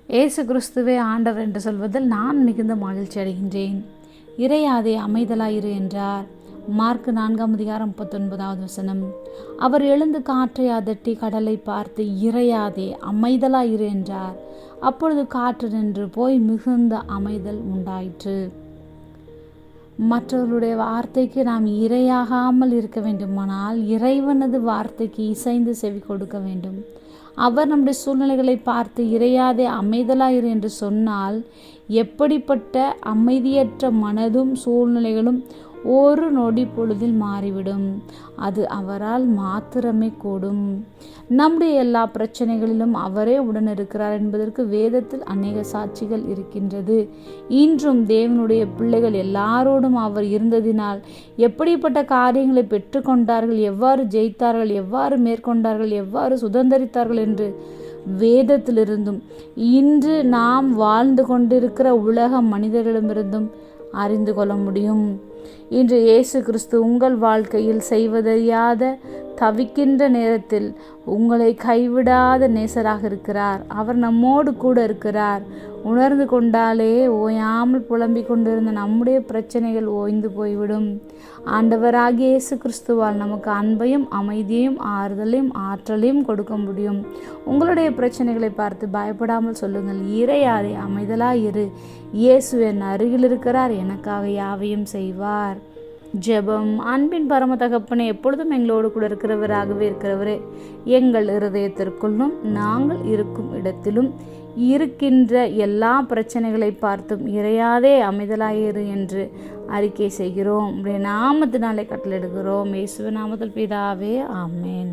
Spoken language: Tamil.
இயேசு கிறிஸ்துவே ஆண்டவர் என்று சொல்வதில் நான் மிகுந்த மகிழ்ச்சி அடைகின்றேன். இறையாதே அமைதலாயிரு என்றார். மார்க் 4:39. அவர் எழுந்து காற்றை அதட்டி கடலை பார்த்து இறையாதே அமைதலாயிரு என்றார். அப்பொழுது காற்று நின்று போய் மிகுந்த அமைதல் உண்டாயிற்று. மற்றவர்களுடைய வார்த்தைக்கு நாம் இரையாகாமல் இருக்க வேண்டுமானால் இறைவனது வார்த்தைக்கு இசைந்து செவி கொடுக்க வேண்டும். அவர் நம்முடைய சூழ்நிலைகளை பார்த்து இறையாதே அமைதலாயிரு என்று சொன்னால் எப்படிப்பட்ட அமைதியற்ற மனதும் சூழ்நிலைகளும் ஒரு நொடி பொழுதில் மாறிவிடும். அது அவரால் மாத்திரமே கூடும். நம்முடைய எல்லா பிரச்சனைகளிலும் அவரே உடன் இருக்கிறார் என்பதற்கு வேதத்தில் அநேக சாட்சிகள் இருக்கின்றது. இன்றும் தேவனுடைய பிள்ளைகள் எல்லாரோடும் அவர் இருந்ததினால் எப்படிப்பட்ட காரியங்களை பெற்றுக்கொண்டார்கள், எவ்வாறு ஜெயித்தார்கள், எவ்வாறு மேற்கொண்டார்கள், எவ்வாறு சுதந்திரித்தார்கள் என்று வேதத்திலிருந்தும் இன்று நாம் வாழ்ந்து கொண்டிருக்கிற உலக மனிதர்களிடமிருந்தும் அறிந்து கொள்ள முடியும். இன்று இயேசு கிறிஸ்து உங்கள் வாழ்க்கையில் செய்வதறியாத தவிக்கின்ற நேரத்தில் உங்களை கைவிடாத நேசராக இருக்கிறார். அவர் நம்மோடு கூட இருக்கிறார். உணர்ந்து கொண்டாலே ஓயாமல் புலம்பிக் கொண்டிருந்த நம்முடைய பிரச்சனைகள் ஓய்ந்து போய்விடும். ஆண்டவராகிய இயேசு கிறிஸ்துவால் நமக்கு அன்பையும் அமைதியையும் ஆறுதலையும் ஆற்றலையும் கொடுக்க முடியும். உங்களுடைய பிரச்சனைகளை பார்த்து பயப்படாமல் சொல்லுங்கள், இறையாதே அமைதலாயிரு, இயேசு என் அருகில் இருக்கிறார், எனக்காக யாவையும் செய்வார். ஜெபம். அன்பின் பரம தகப்பனே, எப்பொழுதும் எங்களோடு கூட இருக்கிறவராகவே இருக்கிறவரே, எங்கள் இருதயத்திற்குள்ளும் நாங்கள் இருக்கும் இடத்திலும் இருக்கின்ற எல்லா பிரச்சனைகளை பார்த்தும் இறையாதே அமைதலாயிரு என்று அறிக்கை செய்கிறோம். உடைய நாமத்தினாலே கட்டளையிடுகிறோம். இயேசுவின் நாமத்தில் பிதாவே, ஆமென்.